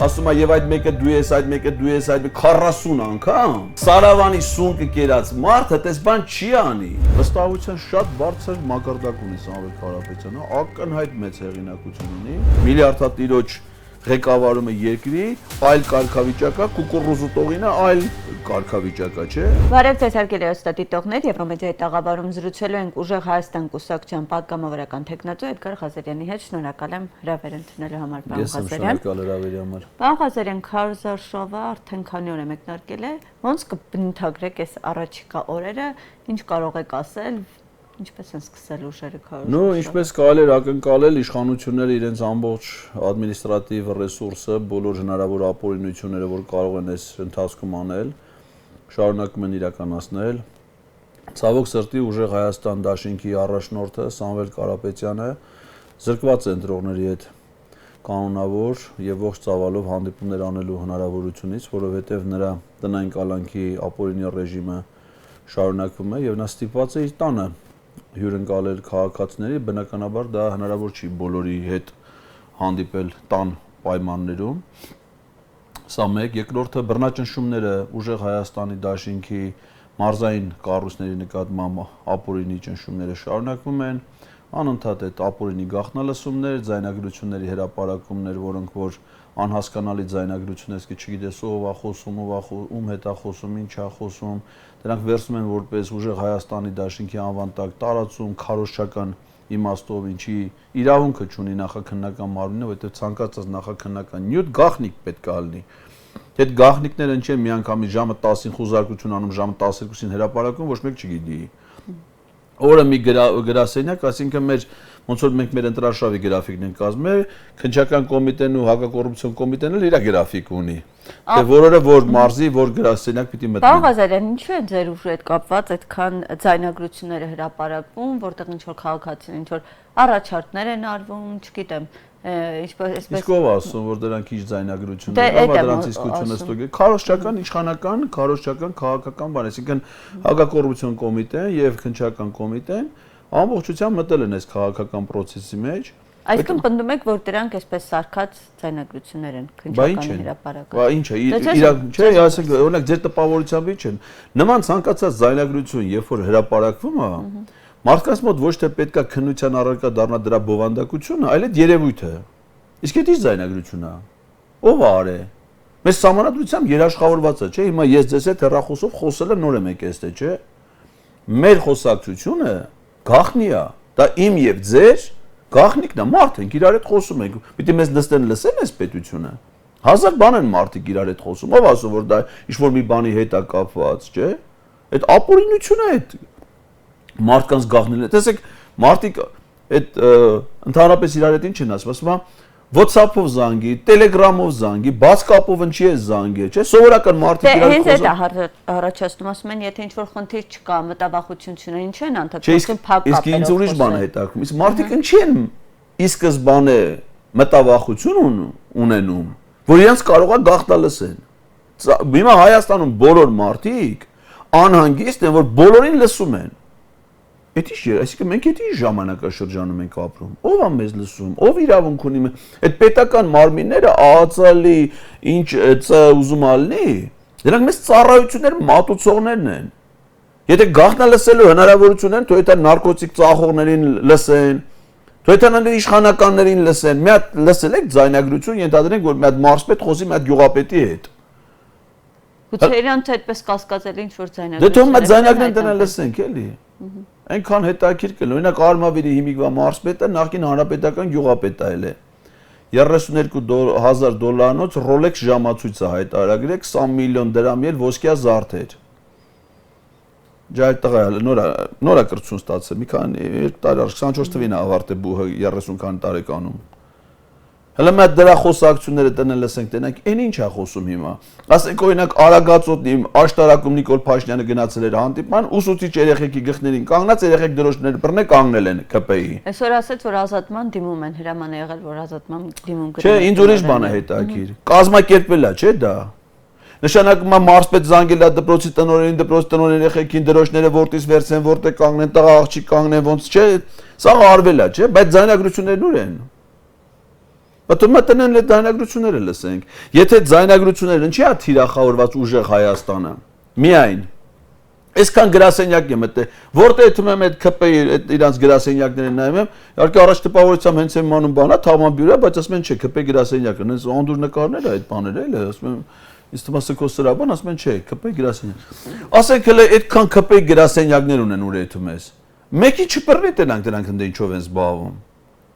ասում է եւ այդ մեկը դու ես, այդ մեկը դու ես, այդ 40 անգամ։ Սարավանի սունկը կերած մարդ այդպես բան չի անի։ Վստահության շատ բարձր մակարդակ ունի Սամվել Կարապետյանը, ակնհայտ մեծ հեղինակություն ունի։ Միլիարդատիրոջ ղեկավարումը երկրի, այլ կարգավիճակա, կուկուռուզու տողինը այլ կարգավիճակա, չէ։ Բարև ձեզ հարգելի հեռուստադիտողներ, Եվրոմեդիայի տաղավարում զրուցելու ենք Ուժեղ Հայաստան կուսակցության պատգամավորական թեկնածու Էդգար Ղազարյանի հետ։ Շնորհակալ եմ հրավեր ընդունելու համար, պարոն Ղազարյան։ Ես շնորհակալ հրավերի համար։ Պարոն Ղազարյան, քարոզար շովը արդեն քանի օր է մեկնարկել է։ Ոնց կբնութագրեք այս առաջիկա օրերը, ինչ կարող եք ասել, ինչպես են սկսել ուժերը քարոզել։ Ну, ինչպես կարելի է ակնկալել, իշխանությունները իրենց ամբողջ ադմինիստրատիվ ռեսուրսը, բոլոր հնարավոր ապօրինությունները, որ կարող են այս ընթացքում անել, շարունակում են իրականացնել։ Ցավոք սրտի Ուժեղ Հայաստան դաշինքի առաջնորդը Սամվել Կարապետյանը զրկված է ընտրողների հետ կանոնավոր եւ ողջ ծավալով հանդիպումներ անելու հնարավորությունից, որովհետեւ նրա տնային կալանքի ապօրինի ռեժիմը շարունակվում է եւ նա ստիպված է իր տանը հյուրընկալել քաղաքացիների, բնականաբար դա հնարավոր չի բոլորի հետ հանդիպել տան պայմաններում։ Սա մեկ, երկրորդը բռնաճնշումները Ուժեղ Հայաստանի դաշինքի մարզային կառույցների նկատմամբ ապօրինի ճնշումները շարունակվում են, անընդհատ այդ ապօրինի գաղտնալսումներ, ձայնագրությունների հրապարակումներ, որոնք որ անհասկանալի ձայնագրություններ, չգիտես ով է խոսում, ում հետ է խոսում, ինչ է խոսում, դրանք վերցում են որպես Ուժեղ Հայաստանի դաշինքի անվան տակ տարածում, քարոզչական իմաստով, ինչի իրավունքը չունի նախաքննական մարմինը, որովհետև ցանկացած նախաքննական նյութ գաղտնիք պետք է լինի։ Այդ գաղտնիքները ինչ են միանգամից ժամը 10-ին խոզարկություն անում, ժամը 12-ին հրապարակում, ոչ մեկ չգիտի։ Օրը մի գրասենյակ, ասինքն մեր ոնց որ մենք մեր ընտրարշավի գրաֆիկն ենք կազմել, քննչական կոմիտեն ու հակակոռուպցիոն կոմիտեն էլ իր գրաֆիկ ունի։ Դե որը որ մարզի, որ գրասենյակ պիտի մտնի։ Պարոն Ղազարյան, ինչու է ձեր ուժը հետ կապված այդքան ձայնագրությունները հրապարակվում, որտեղ ինչ որ քաղաքացին, ինչ որ առաջարկներ են արվում, չգիտեմ, ինչպես Իսկ ով ասում, որ դրանք ինչ ձայնագրություններ են, դրանց իսկությունը ստուգել։ Քարոզչական, իշխանական, քարոզչական, քաղաքական բան, այսինքն հակակոռուպցիոն կոմիտեն եւ քննչական կոմիտեն ամբողջությամբ մտել են այս քաղաքական process-ի մեջ։ Այսինքն պնդում եք, որ դրանք այսպես սարքած ձայնագրություններ են քննչական հրապարակը։ Բա ինչ է, չէ, ասենք, օրինակ ձեր տպավորությամբ ինչ են։ Նման ցանկացած ձայնագրություն, երբ որ հրապարակվում է, մարդկանց մոտ ոչ թե պետքա քննության առարկա դառնա դրա բովանդակությունը, այլ այդ երևույթը։ Իսկ այդ ի՞նչ ձայնագրություն է։ Ով է արել։ Մեր համանadrությամբ երաշխավորված է, չէ՞։ Հիմա ես ձեզ հետ հեռախոսով խոսելը նոր եմ եկել, չէ՞։ Մեր խոսակցությունը գաղտնի է։ Դա իմ եւ ձեր գաղտնիքն է, մարդ ենք իրար հետ խոսում ենք։ Պիտի մեզ նստեն լսեն այս պետությունը։ Հազար բան են մարդիկ իրար հետ խոսում։ Ով ասում որ դա ինչ-որ մի բանի հետ է կապված, չէ՞։ Այդ ապօրինությունը է այդ մարդկանց գաղտնիլը։ Տեսեք, մարդիկ այդ ընդհանրապես իրար հետ ինչ են ասում, WhatsApp-ով զանգի, Telegram-ով զանգի, բաց կապով ինչի է զանգի, չէ՞։ Սովորական մարդիկ իրար հետ խոսում։ Հենց այդ առաջացնում ասում են, եթե ինչ-որ խնդիր չկա, մտավախություն չունեն, ինչ են անդադարձում փակ կապերով։ Իսկ ինձ ուրիշ բան է հետաքրքրում։ Իսկ մարդիկ ինչի են ի սկզբանե մտավախություն ունենում, որ իրենց կարող է գաղտնալսեն։ Հիմա Հայաստանում բոլոր մարդիկ անհանգիստ են, որ բոլորին լսում են։ Էդի չէ, այսինքն մենք էդի ժամանակաշրջանում ենք ապրում։ Ով է մեզ լսում, ով իրավունք ունի։ Այդ պետական մարմինները ԱԱՑ-ալի ինչ ուզում ալնի, դրանք մեզ ծառայություններ մատուցողներն են։ Եթե գաղտնալսելու հնարավորություն են, թող այդ նարկոտիկ ծախողներին լսեն, թող այդ իշխանականներին լսեն։ Մի հատ լսել եք ձայնագրություն, ենթադրենք, որ մի հատ մարզպետ խոսի մի հատ գյուղապետի հետ։ Գուցե իրանց այդպես կասկածել ինչ որ ձայնագրություն։ Դե թող մի ձայնագրեն դրան լսենք, էլի։ Այնքան հետաքրքիր կլինի, օրինակ Արմավիրի հիմիկվա մարզպետը նախկին հանրապետական գյուղապետ է։ $32,000 Rolex ժամացույց է հայտարարել, 20 միլիոն դրամի էլ ոսկյա զարդեր։ Ջայ տղա նորա կրծուն ստացել, մի քանի 2 տարի առաջ 24 թվին է ավարտել բուհը 30 քանի տարեկանում։ Հələ մենք դրա խոսակցությունները տնեն լսենք, տենանք, այն ինչ է խոսում հիմա։ Ասենք օրինակ Արագածոտնի աշտարակում Նիկոլ Փաշինյանը գնացել էր հանդիպման, ուսուցիչ երեխեքի գլխներին կանգնած, երեխեք դրոշները բռնե կանգնել են ԿՊ-ի։ Այսօր ասեց, որ ազատման դիմում են, հրաման է եղել, որ ազատման դիմում գնան։ Չէ, ինձ ուրիշ բան է հետաքրքիր։ Կազմակերպվել է, չէ՞ դա։ Նշանակում է մարզպետ զանգել է դպրոցի տնօրեն երեխեքին դրոշները որտից վերցեն, որտեղ կանգնեն, տղա աղջիկ կանգնեն, ոնց չէ։ Սա արվել է, չէ՞, բայց ձայնագրություններն ուր են։ Պատում է տնեն այդ ձայնագրությունները լսենք։ Եթե ձայնագրությունները ինչի է թիրախավորված ուժեղ Հայաստանը։ Միայն այսքան գրասենյակ եմ մտել, որտեղ թվում եմ այդ ԿՊ-ի իրանց գրասենյակները նայում եմ, իհարկե առաջ տպավորությամբ հենց եմ անում բանա, թաղամբյուրը, բայց ասում են չէ, ԿՊ գրասենյակը, հենց անդուր նկարները այդ բաները էլի, ասում եմ, ինձ թվում է սքո սրաբան, ասում են չէ, ԿՊ գրասենյակ։ Ասենք հələ այդքան ԿՊ գրասենյակներ ունեն ուր եթում ես։ Մեկի չպռնի տենանք դրանք ընդ ինչով են զբաղվում։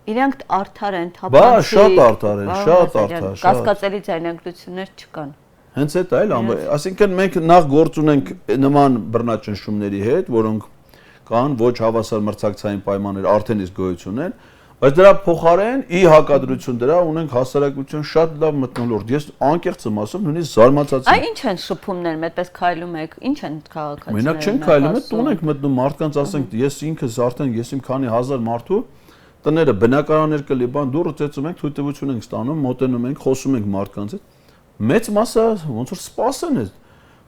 Իրանք արդար են, թափանցիկ։ Բա շատ արդար են, շատ արդար, շատ։ Կասկածելի ձայնագրություններ չկան։ Հենց այդ այլ, այսինքն մենք նախ գործ ունենք նման բռնաճնշումների հետ, որոնք կան ոչ հավասար մրցակցային պայմաններ արդեն իսկ գոյություն են, բայց դրա փոխարեն ի հակադրություն դրա ունենք հասարակություն շատ լավ մթնոլորտ։ Ես անկեղծ եմ ասում, նույնիսկ զարմացած եմ։ Այ ինչ են շփումներն, այդպես քայլում եք, ինչ են քաղաքացիները։ Մենակ չեն քայլում, տուն ենք մտնում մարդկանց, ասենք, ես ինքս արդեն ես իմ քանի հազար մարդու տները բնակարաններ կլի, բան դուրը ծեծում ենք, թույլտվություն ենք ստանում, մոտենում ենք, խոսում ենք մարդկանց հետ։ Մեծ մասը ոնց որ սպասեն այդ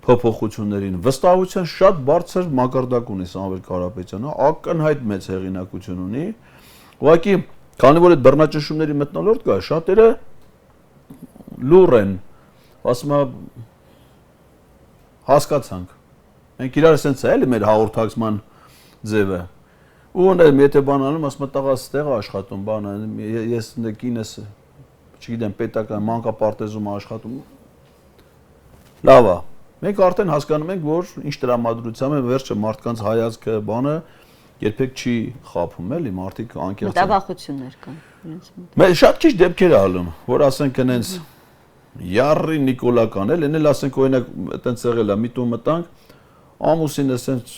փոփոխություններին։ Վստահության շատ բարձր մակարդակ ունի Սամվել Կարապետյանը, ակնհայտ մեծ հեղինակություն ունի։ Ուղղակի, քանի որ այդ բռնաճնշումների մթնոլորտ կա, շատերը լուր են, ասում եմ հասկացանք։ Մենք իրար sense է էլի մեր հաղորդակցման ձևը։ Ու եթե բան անում, ասում եմ տղաս ստեղ աշխատում, բանը, ես կինս, չգիտեմ, պետական մանկապարտեզում աշխատում։ Լավ է։ Մենք արդեն հասկանում ենք, որ ինչ տրամադրությամբ է վերջը մարդկանց հայացքը, բանը երբեք չի խափում, էլի, մարդիկ անկեղծ են։ Մտավախություններ կան իրենց մոտ։ Մենք շատ քիչ դեպքեր ալում, որ ասենք այնց Յարի Նիկոլական, էլ ասենք օրինակ այտենց եղել է, մի տուն մտանք Ամուսինը ասենց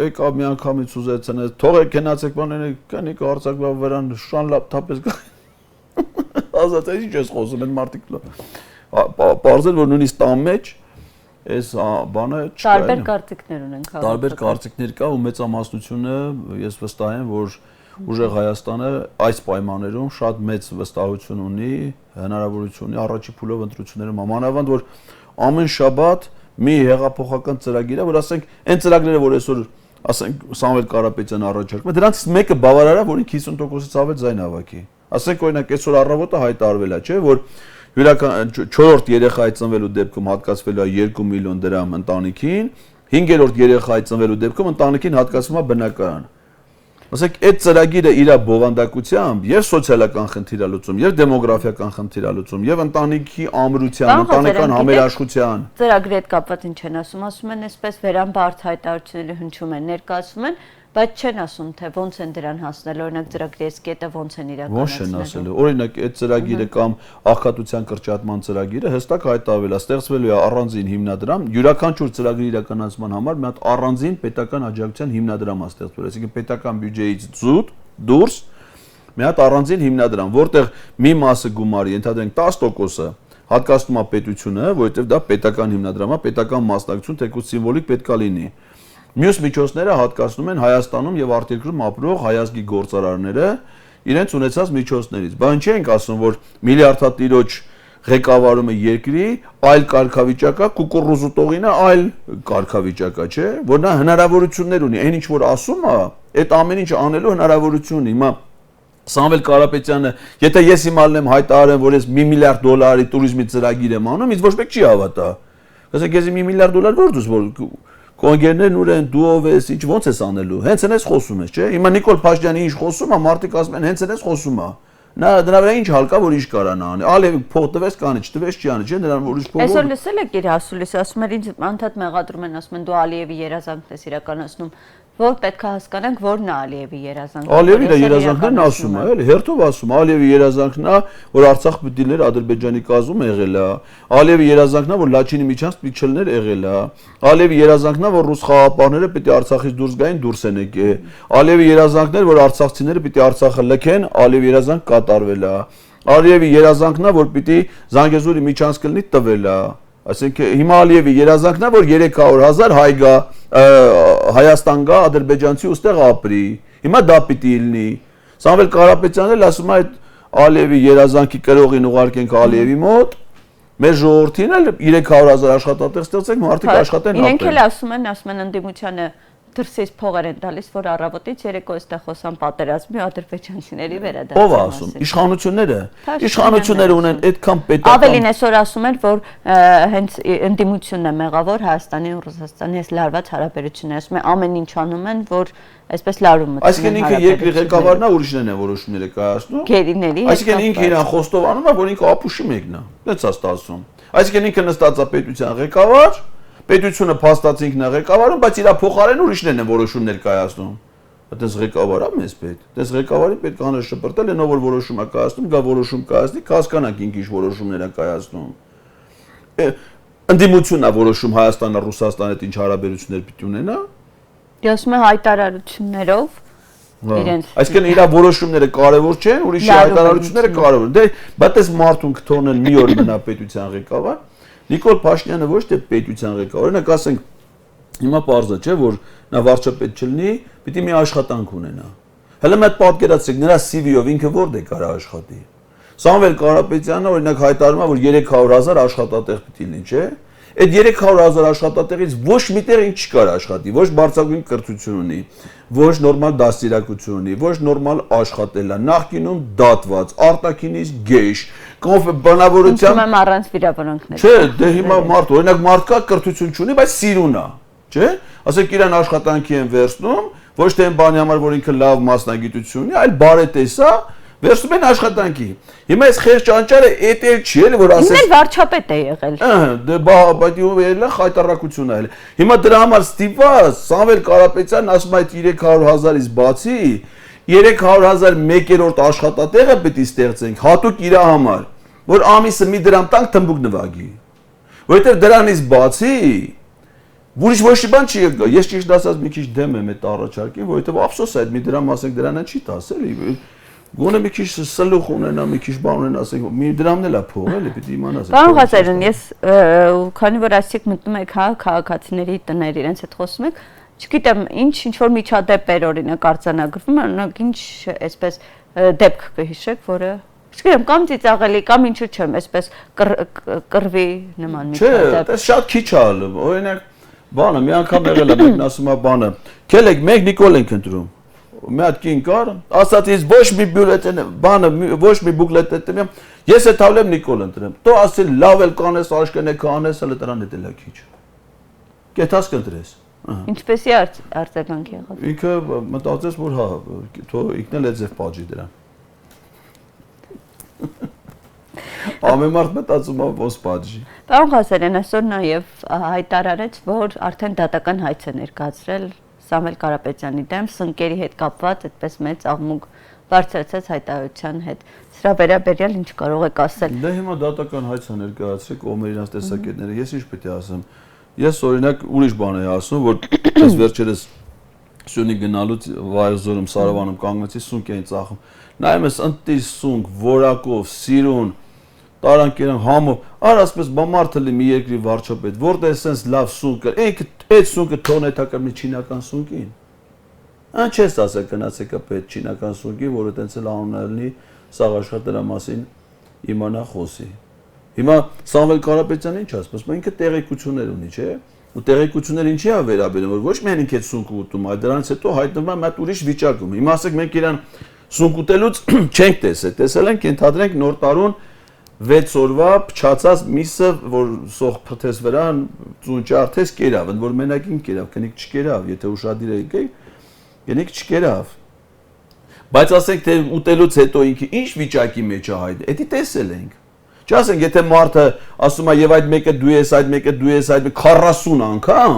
եկավ մի անգամից ուզեցին, թողեք գնացեք բաները, կնիկ արցակվա վրան շան լապտոպից գա։ Ասած է ինչ ես խոսում են մարդիկ։ Պարզել որ նույնիսկ տան մեջ այս բանը չկա։ Տարբեր կարծիքներ ունեն քաղաքը։ Տարբեր կարծիքներ կա ու մեծամասնությունը ես վստահ եմ որ ուժեղ Հայաստանը այս պայմաններում շատ մեծ վստահություն ունի, հնարավորություն ունի առաջի փուլով ընտրություններում ամանավանդ որ ամեն շաբաթ մի հեղափոխական ծրագիր է, որ ասենք այն ծրագրերը, որ այսօր ասենք Սամվել Կարապետյանը առաջարկում է, դրանից մեկը բավարար է, որին 50%-ից ավել ձայն հավաքի։ Ասենք օրինակ այսօր առավոտը հայտարարվել է, չէ, որ յուրական 4-րդ երեխայի ծնվելու դեպքում հատկացվելու է 2 միլիոն դրամ ընտանիքին, 5-րդ երեխայի ծնվելու դեպքում ընտանիքին հատկացվում է բնակարան։ Ասենք այդ ծրագիրը իր բովանդակությամբ եւ սոցիալական խնդիրալուծում, եւ դեմոգրաֆիական խնդիրալուծում, եւ ընտանիքի ամրության, ընտանեկան համերաշխության ծրագրի հետ կապված ինչ են ասում են այսպես վերամբարձ հայտարարությունների հնչում են, ներկայացում են, բայց չեն ասում թե ոնց են դրան հասնել, օրինակ ծրագրի այս կետը ոնց են իրականացնելու։ Ոնց են ասելու։ Օրինակ այդ ծրագիրը կամ աղքատության կրճատման ծրագիրը հստակ հայտարարվել է, ստեղծվելու է առանձին հիմնադրամ, յուրաքանչյուր ծրագրի իրականացման համար մի հատ առանձին պետական աջակցության հիմնադրամ է ստեղծվել, այսինքն պետական բյուջեից դուրս մի հատ առանձին հիմնադրամ, որտեղ մի մասը գումարի, ենթադրենք 10%-ը հատկացնում է պետությունը, որովհետև դա պետական հիմնադրամ է, պետական մասնակցություն թեկուզ սիմվոլիկ պետք է լինի։ Մյուս միջոցները հատկացնում են Հայաստանում եւ արտերկրում ապրող հայազգի գործարարները իրենց ունեցած միջոցներից։ Բան չենք ասում, որ միլիարդատիրոջ ղեկավարումը երկրի այլ կարգավիճակ է, կուկուռուզուտողինը այլ կարգավիճակ է, չէ՞, որ նա հնարավորություններ ունի, այն ինչ որ ասում է, այդ ամեն ինչ անելու հնարավորություն ունի։ Հիմա Սամվել Կարապետյանը, եթե ես հիմա ալնեմ հայտարարեմ, որ ես $1 միլիարդ տուրիզմի ծրագիր եմ անում, ինձ ոչ մեկ չի հավատա։ Ասեք, ես $1 միլիարդ որ դուս որ կոնգերներն ուր են, դու ով ես, ինչ ոնց ես անելու։ Հենց այնպես խոսում ես, չէ՞։ Հիմա Նիկոլ Փաշինյանը ինչ խոսում է, մարդիկ ասում են, հենց այնպես խոսում է։ Նա դրա վրա ինչ հալ կա, որ ինչ կարա նա անի։ Ալեվի փող տվես կանի, չտվես չի անի, չէ՞, նրան որ ինչ փող։ Այսօր լսել եք իր ասուլիսը, ասում էր ինձ անդադ մեղադրում են, ասում են դու Ալիևի երազանքն ես իրականացնում, որ պետք է հասկանանք, որն է Ալիևի երազանքը։ Ալիևի երազանքն ասում է, էլի, հերթով ասում, Ալիևի երազանքն է, որ Արցախ պիտի լեր Ադրբեջանի կազմում եղել է։ Ալիևի երազանքն է, որ Լաչինի միջանց պիտի չլներ եղել է։ Ալիևի երազանքն է, որ ռուս խաղապահները պիտի Արցախից դուրս գային, դուրս են եկել։ Ալիևի երազանքն է, որ արցախցիները պիտի Արցախը լքեն, Ալիևի երազանք կատարվել է։ Ալիևի երազանքն է, որ պիտի Զանգեզուրի միջանցքը լինի տվել է։ Այսինքն հիմա Ալիևի երազանքն է, որ 300,000 հայ գա Հայաստան գա ադրբեջանցի ուստեղ ապրի։ Հիմա դա պիտի լինի։ Սամվել Կարապետյանն էլ ասում է այդ Ալիևի երազանքի կրողին ուղարկենք Ալիևի մոտ, մեր ժողովրդին էլ 300,000 աշխատատեղ ստեղծենք, մարդիկ աշխատեն ապրեն։ Իրենք էլ ասում են ընդդիմությանը դրսից փողեր են տալիս, որ առավոտից երեկո այստեղ խոսան պատերազմի ադրբեջանցիների վերադարձի մասին։ Ո՞վ ասում։ Իշխանությունները։ Իշխանությունները ունեն այդքան պետական։ Ավելին այսօր ասում են, որ հենց ընդդիմությունն է մեղավոր Հայաստանի ու Ռուսաստանի այս լարված հարաբերությունները, ասում են ամեն ինչ անում են, որ այսպես լարում մտցնեն։ Այսինքն ինքը երկրի ղեկավարն է, ուրիշներն են որոշումները կայացնում։ Գերիների։ Այսինքն ինքը իրան խոստովանում է, որ ինքը ապուշի մեկն է։ Դից է ստացվում։ Այսինքն ինքը նստած է պետության ղեկավար, պետությունը փաստացի ինքն է ղեկավարում, բայց իր փոխարեն ուրիշներն են որոշումներ կայացնում։ Այդպես ղեկավարը մեզ պետք։ Այդպես ղեկավարին պետք է անել շփրտել, այնով որ որոշում է կայացնում, գա որոշում կայացնի, կհասկանանք ինքը ինչ որոշումներ է կայացնում։ Ընդդիմությունն է որոշում Հայաստանը Ռուսաստանի հետ ինչ հարաբերություններ պիտի ունենա։ Ասում է հայտարարություններով իրենց։ Այսինքն իր որոշումները կարևոր չեն, ուրիշի հայտարարությունները կարևոր են։ Դե բայց այս մարդուն կթողնել մի օր մնա պետության ղեկավար։ Նիկոլ Փաշինյանը ոչ թե պետության ղեկավար, օրինակ ասենք հիմա պարզ է, չէ, որ նա վարչապետ չլինի, պիտի մի աշխատանք ունենա։ Հələ մեկ պատկերացրեք, նրա CV-ով ինքը որտե կարա աշխատի։ Սամվել Կարապետյանը օրինակ հայտարարում է, որ 300,000 աշխատատեղ պիտի լինի, չէ։ Այդ 300,000 աշխատատեղից ոչ միտեղ ինչ չկար աշխատի, ոչ բարձրագույն կրթություն ունի, ոչ նորմալ դաստիարակություն ունի, ոչ նորմալ աշխատել է, նախկինում դատված, արտաքինից գեշ, բանավորության Ում առանց վիրավորանքների։ Չէ, դե հիմա մարդ, օրինակ մարդկա կրթություն չունի, բայց սիրուն է, չէ։ Ասեք իրան աշխատանքի են վերցնում, ոչ թե այն բանի համար, որ ինքը լավ մասնագիտություն ունի, այլ բարետես է, վերցնում են աշխատանքի։ Հիմա այս խեղճ անճարը էդ չի էլի, որ ասես։ Ինքն էլ վարչապետ է եղել։ Դե բայց ով ելա խայտարակություն այլ։ Հիմա դրա համար ստիպված Սամվել Կարապետյանն ասում է այդ 300,000-ից բացի 300,000 1/3 աշխատատեղը պետք է ստեղծենք հատուկ իր համար, որ ամիսը մի դրամ տանք թմբուկ նվագի։ Որովհետև դրանից բացի ուրիշ ոչ մի բան չի եկա։ Ես ճիշտ ասած մի քիչ դեմ եմ այդ առաջարկին, որովհետև ափսոս է այդ մի դրամ ասենք դրանն չի տաս էլի։ Գոնե մի քիչ սլուխ ունենա, մի քիչ բան ունենա, ասենք մի դրամն էլ է փող, էլի պիտի իմանաս։ Պարոն Ղազարյան, ես քանի որ այսիկ մտնում եք քաղաքացիների տներ իրենց հետ խոսում եք, չգիտեմ, ինչ որ միջադեպ էր օրինակ արձանագրվում, օրինակ ինչ այսպես դեպք կհիշեք, որը չգիտեմ, կամ ծիծաղելի, կամ ինչու չեմ, այսպես կռվի նման միջադեպ։ Չէ, դա շատ քիչ է ալը, օրինակ բանը մի անգամ եղել է, մեկն ասում է բանը, քելեք, մենք Նիկոլ ենք ընտրում։ Մի հատ կին կար, ասաց ես ոչ մի բյուլետեն, բանը ոչ մի բուկլետ եմ, ես է թավլեմ Նիկոլ ընտրեմ։ Դու ասել լավ էլ կանես, աշկեն է կանես, հələ դրան էլ է քիչ։ Կեթաս կընտրես։ Ինչպեսի արձագանք եղավ։ Ինքը մտածեց, որ հա, թող ինքն էլ է ձև պատժի դրան։ Ամեն մարդ մտածում է ոնց պատժի։ Պարոն Ղազարյան, այսօր նաև հայտարարեց, որ արդեն դատական հայց է ներկայացրել Սամվել Կարապետյանի դեմ սնկերի հետ կապված այդպես մեծ աղմուկ բարձրացած հայտարարության հետ։ Սրա վերաբերյալ ինչ կարող եք ասել։ Դե հիմա դատական հայց է ներկայացրել կողմերի իրենց տեսակետները։ Ես ինչ պետք է ասեմ։ Ես օրինակ ուրիշ բան եմ ասում, որ այս վերջերս Սյունի գնալուց Վայոց-Ձորում Սարավանում կանգնեցի սունկ էին ծախում։ Նայում ես ընտի սունկ, որակով, սիրուն, տարանկերան համով, ար ասպես բամարդը լի մի երկրի վարչապետ, որտեղ սենց լավ սունկ կար, այդ սունկը թողնետակար մի չինական սունկին։ Ան չես ասել գնացեք պետ չինական սունկի, որը տենց էլ անունը լինի, սաղ աշխատ դրա մասին իմանա խոսի։ Հիմա Սամվել Կարապետյանը ինչ ասում, ինքը տեղեկություններ ունի, չէ՞։ Ու տեղեկությունները ինչի է վերաբերում, որ ոչ միայն ինքը սունկ ուտում, այլ դրանից հետո հայտնվում է մի հատ ուրիշ վիճակում։ Հիմա ասեք մենք իրան սունկ ուտելուց չենք տեսել, տեսել ենք ենթադրենք նոր տարուն 6 օրվա փչացած միսը, որ սող փթես վրա ծունճ արթես կերավ, ընդ որ մենակին կերավ, կնիկ չկերավ, եթե ուշադիր եկեք, կնիկ չկերավ։ Բայց ասենք թե ուտելուց հետո ինքը ինչ վիճակի մեջ է հայտնի, դա տեսել ենք։ Չասենք եթե մարդը ասում է եւ այդ մեկը դու ես, այդ մեկը դու ես, այդ 40 անգամ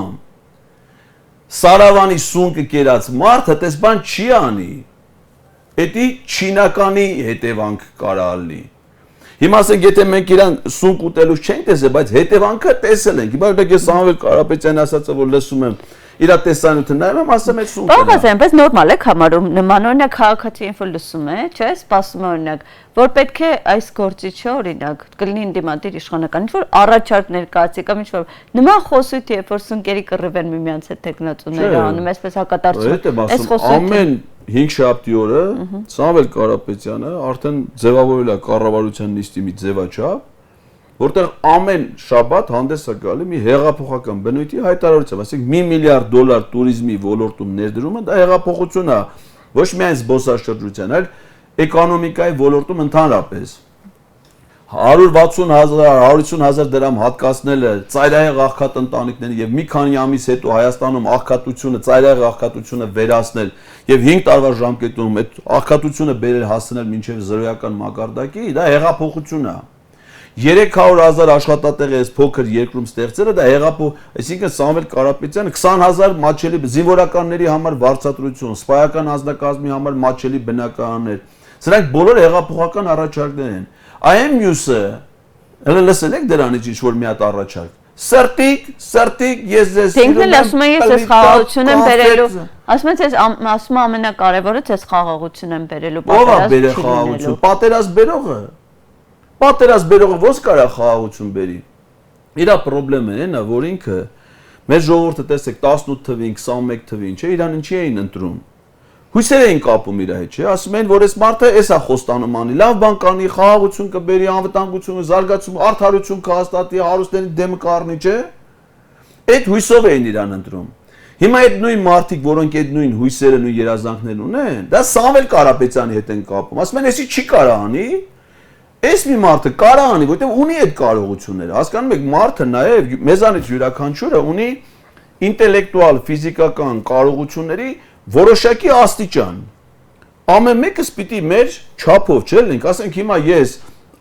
Սարավանի սունկը կերած մարդը տես բան չի անի։ Դա չինականի հետևանք կարա լինի։ Հիմա ասենք եթե մենք իրան սունկ ուտելուց չենք տեսել, բայց հետևանքը տեսել ենք։ Հիմա դուք ես Սամվել Կարապետյանի ասածը որ լսում եմ, իր տեսանյութը նայում եմ, ասեմ այդ սունկը։ Բաղազ այնպես նորմալ եք համարում, նման օրինակ քաղաքացի ինֆո լսում է, չէ՞, սպասում է օրինակ, որ պետք է այս գործիչը օրինակ կլինի ընդդիմադիր իշխանական, ինչ որ առաջարկ ներկայացի կամ ինչ որ նման խոսույթ երբ որ սունկերի կռվեն միմյանց հետ տեխնացուները անում, այսպես հակադարձում։ Այս խոսույթը 5 շաբթի օրը Սամվել Կարապետյանը արդեն ձևավորել է կառավարության նիստի մի ձևաչափ, որտեղ ամեն շաբաթ հանդես է գալի մի հեղափոխական բնույթի հայտարարությամբ, ասենք $1 միլիարդ туриզմի ոլորտում ներդրումը դա հեղափոխություն է, ոչ միայն զբոսաշրջության, այլ էկոնոմիկայի ոլորտում ընդհանրապես 160,000-150,000 դրամ հատկացնելը ծայրահեղ աղքատ ընտանիքներին եւ մի քանի ամիս հետո Հայաստանում աղքատությունը, ծայրահեղ աղքատությունը վերացնել եւ 5 տարվա ժամկետում այդ աղքատությունը բերել հասնել մինչեւ 0-ական մակարդակի, դա հեղափոխություն է։ 300,000 աշխատատեղ էս փոքր երկրում ստեղծելը դա այսինքն Սամվել Կարապետյանը 20,000 մատչելի զինվորականների համար վարձատրություն, սպայական անձնակազմի համար մատչելի բնակարաններ։ Սրանք բոլորը հեղափոխական առաջարկներ են։ Այն մյուսը, լսել եք դրանից ինչ-որ մի հատ առաջարկ։ Սրտիկ, ես ձեզ սիրում եմ։ Ասում եմ, ես խաղաղություն եմ բերելու։ Ասում եմ, ասում ամենակարևորը ես խաղաղություն եմ բերելու, պատերազմ չի բերելու։ Պատերազմ բերողը։ Պատերազմ բերողը ո՞նց կարա խաղաղություն բերի։ Իրա խնդրեմն է, որ ինքը մեր ժողովուրդը տեսեք 18 թվին, 21 թվին, չէ, իրան ինչի էին ընտրում։ Հույսեր էին կապում իր հետ, չէ, ասում են, որ այս մարդը էսա խոստանում անի, լավ բան կանի, խաղաղություն կբերի, անվտանգություն, զարգացում, արդարություն կհաստատի, հարուստների դեմ կառնի, չէ։ Այդ հույսով էին իրան ընտրում։ Հիմա այդ նույն մարդիկ, որոնք այդ նույն հույսերը, նույն երազանքներն ունեն, դա Սամվել Կարապետյանի հետ են կապում։ Ասում են, էսի չի կարա անի, այս մի մարդը կարա անի, որտեղ ունի այդ կարողությունները։ Հասկանում եք, մարդը նաև մեզանից յուրաքանչյուրը ունի ինտելեկտուալ, ֆիզիկական կարողությունների որոշակի աստիճան։ Ամեն մեկս պիտի մեր չափով չելնենք, ասենք հիմա ես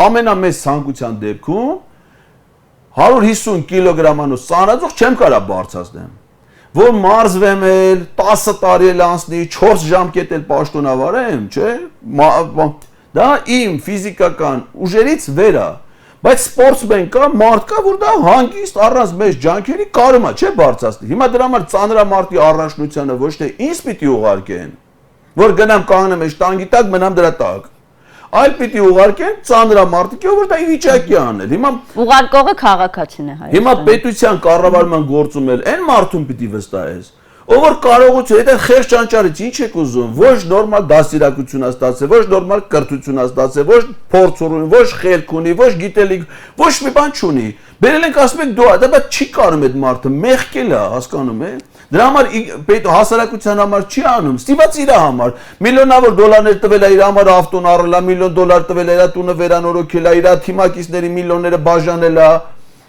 ամենամեծ ցանկության դեպքում 150 կիլոգրամանոց ծանրաձող չեմ կարա բարձրացնեմ, որ մարզվեմ էլ 10 տարի էլ անցնի, 4 ժամկետ էլ պաշտոնավարեմ, չէ՞։ Դա իմ ֆիզիկական ուժերից վեր է, բայց սպորտսմեն կա, մարդ կա, որ դա հանգիստ առանց մեծ ջանքերի կարում է, չէ՞ բարձրացնել։ Հիմա դրա համար ծանրամարտի առաջնությանը ոչ թե ինձ պիտի ուղարկեն, որ գնամ կանգնեմ այս տանգի տակ, մնամ դրա տակ, այլ պիտի ուղարկեն ծանրամարտիկը, որ դա ի վիճակի անել։ Հիմա ուղարկողը քաղաքացին է Հայաստանում։ Հիմա պետության կառավարման գործում էլ այն մարդուն պիտի վստահես, ով որ կարողություն, այդ խեղճ ճանճարից ինչ եք ուզում, ոչ նորմալ դաստիարակություն է ստացել, ոչ նորմալ կրթություն է ստացել, ոչ փորձ ունի, ոչ խելք ունի, ոչ գիտելիք, ոչ մի բան չունի։ Բերել ենք ասում եք դու, դա չի կարում այդ մարդը, մեղքել է, հասկանում եք։ Դրա համար հասարակության համար չի անում, ստիպված իր համար։ Միլիոնավոր դոլարներ տվել է իր համար ավտոն առել է, $1 միլիոն տվել է իր տունը վերանորոգել է, իր թիմակիցների միլիոնները բաժանել է։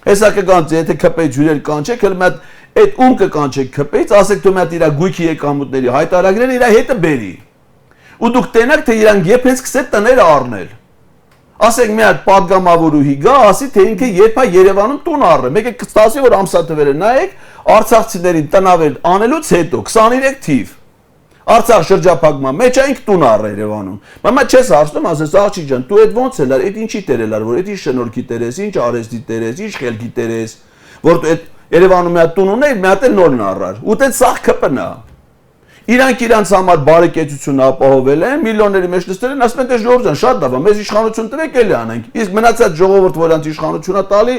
Հեսա կգանց, եթե քպեջ ջուրեր կանչեք, հələ մի հատ այդ ում կկանչեք քպեից, ասեք դու մի հատ իր գույքի եկամուտների հայտարարները իր հետը բերի։ Ու դուք տենաք, թե իրանք երբ են սկսել տները առնել։ Ասեք մի հատ падգամավորուհի գա, ասի թե ինքը երբ է Երևանում տուն առը։ Մեկը կստացի որ ամսաթվերը նայեք, արցախցիներին տնավել անելուց հետո 23 թիվ։ Արցախ շրջափակման մեջ այնք տուն առ Երևանում։ Մամա չես հարցնում, ասես աղջիկ ջան, դու այդ ո՞նց էլ ար, այդ ինչի տերել ար, որ այդ ինչ շնորհքի տերես, ինչ արեստի տերես, ինչ խելքի տերես, որ դու այդ Երևանում մի հատ տուն ունեի, մի հատ էլ նորն առար։ Ու դե սաղ կպնա։ Իրանք իրանց համար բարեկեցություն ապահովել են, միլիոնների մեջ նստել են, ասում են դե ժողովուրդ ջան, շատ լավ է, մեզ իշխանություն տվեք էլի անենք։ Իսկ մնացած ժողովուրդ, որոնց իշխանությունը տալի,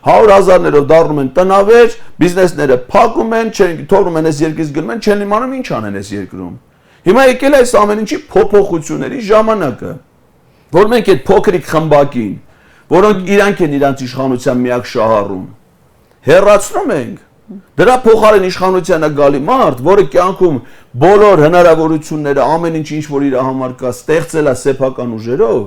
100,000-ներով դառնում են տնավեր, բիզնեսները փակում են, թողնում են այս երկրից գնում են, չեն իմանում ինչ անեն այս երկրում։ Հիմա եկել է այս ամեն ինչի փոփոխությունների ժամանակը, որ մենք այդ փոքրիկ խմբակին, որոնք իրանք են իրանց իշխանության միակ շահառուն, հեռացնում ենք։ Դրա փոխարեն իշխանությանը գալի մարդ, որը կյանքում բոլոր հնարավորությունները, ամեն ինչ որ իր համար կա, ստեղծել է սեփական ուժերով,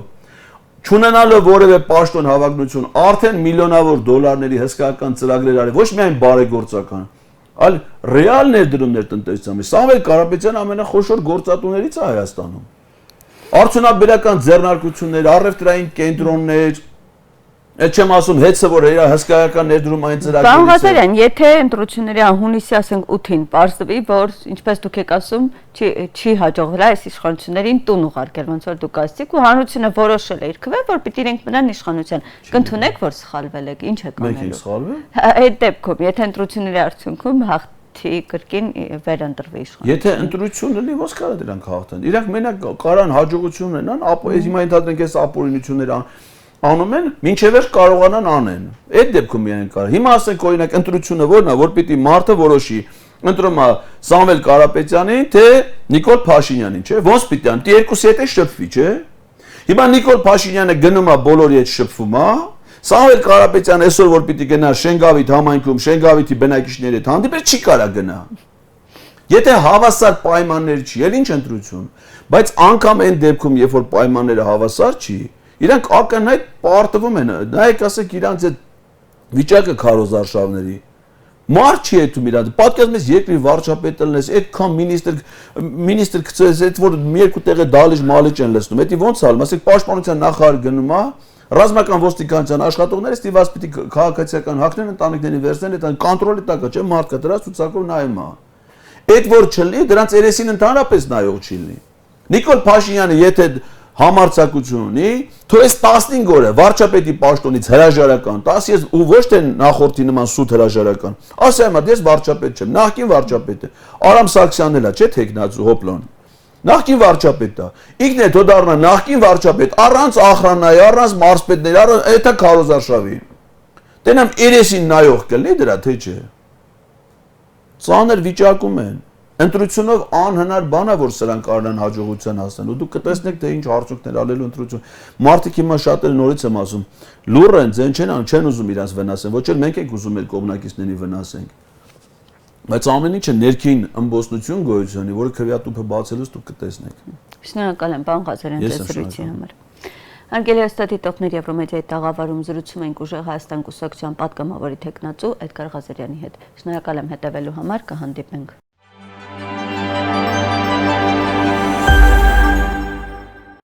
չունենալով որևէ պաշտոն հավակնություն, արդեն միլիոնավոր դոլարների հսկայական ծրագրեր արել, ոչ միայն բարեգործական, այլ ռեալ ներդրումներ տնտեսության մեջ։ Սամվել Կարապետյանը ամենախոշոր գործատուներից է Հայաստանում։ Արդյունաբերական ձեռնարկություններ, առևտրային կենտրոններ, այդ չեմ ասում հեծը որ իր հսկայական ներդրում այն ծրագրերից։ Պարոն Ղազարյան, եթե ընտրությունների հունիսի ասենք 8-ին պարզվի, որ ինչպես դուք եք ասում, չի հաջողվել այս իշխանություններին տուն ուղարկել, ոնց որ դուք ասացիք, ու հանրությունը որոշել է իր քվե, որ պիտի իրենք մնան իշխանության։ Կընդունեք, որ սխալվել եք, ինչ եք անելու։ Մենք սխալվել։ Այդ դեպքում, եթե ընտրությունների արդյունքում կրկին վերընտրվի իշխանություն։ Եթե ընտրություն լինի, ո՞նց կարա դրանք հաղթեն։ Իրանք մենակ կարան հաջողություն ունենան, հիմա ընդհանրենք այս ապօրինությունները անում են, մինչև վերջ կարողանան անեն։ Այդ դեպքում միայն կարող։ Հիմա ասենք օրինակ ընտրությունը որն է, որ պիտի մարդը որոշի, ընտրում է Սամվել Կարապետյանին, թե Նիկոլ Փաշինյանին, չէ՞։ Ոնց պիտի անի, երկուսի հետ է շփվի, չէ՞։ Հիմա Նիկոլ Փաշինյանը գնում է բոլորի հետ շփվում է, Սամվել Կարապետյանը այսօր որ պիտի գնա Շենգավիթ համայնքում, Շենգավիթի բնակիչների հետ հանդիպել չի կարա գնա։ Եթե հավասար պայմաններ չի, ել ինչ ընտրություն, բայց անգամ այն դեպքում, երբ որ պայմանները հավասար չի, իրանք ակնհայտ պարտվում են, նայեք ասեք իրանք այդ վիճակը քարոզարշավների։ Մարդ չի հետում իրանք, պատկերացնես երկրի վարչապետը լնես, այդքան մինիստր գցես, այդ որ մի երկու տեղը դալիճ մալիճ են լցնում, դա ոնց ալում, ասեք պաշտպանության նախարար գնում է, ռազմական ոստիկանության աշխատողները ստիված պիտի քաղաքացիական հակներն ընտանիքների վերցնեն, այդ կոնտրոլի տակ է, չէ՞, մարդը դրանց ցուցակով նայում է։ Այդ որ չլինի, դրանց երեսին ընդհանրապես նայող չի լինի։ Նիկոլ Փաշինյանը եթե համարձակություն ունի, թող այս 15 օրը վարչապետի պաշտոնից հրաժարական տաս, ես ու ոչ թե նախորդի նման սուտ հրաժարական։ Ասեմ, ես վարչապետ չեմ, նախկին վարչապետ է։ Արամ Սարգսյանն էլ է, չէ՞, թեկնածու հոպլոն։ Նախկին վարչապետն է։ Ինքն է թող դառնա նախկին վարչապետ, առանց ախրանայի, առանց մարզպետների, առանց դա քարոզարշավի։ Տենամ երեսին նայող կլինի դրա, թե չէ։ Ծանր վիճակում են։ Ընտրությունով անհնար բան է որ սրանք կարողան հաջողության հասնել ու դուք կտեսնեք թե ինչ արդյունքներ ալելու ընտրություն մարդիկ հիմա շատերը նորից եմ ասում լուռ են ձեն չեն ուզում իրանց վնասեն ոչ էլ մենք ենք ուզում մեր կողմնակիցներին վնասենք բայց ամեն ինչը ներքին ըմբոսնություն գոյությունի որը քվեատուփը բացելուց դուք կտեսնեք Շնորհակալ եմ պարոն Ղազարյան տեսրույցի համար Անգելի հաստատիտողներ Եվրոմեդիայի տաղավարում զրուցում ենք ուժեղ Հայաստան կուսակցության պատգամավորի թեկնածու Էդգար Ղազարյանի հետ Շնորհակալ եմ հետևելու համար կհանդիպենք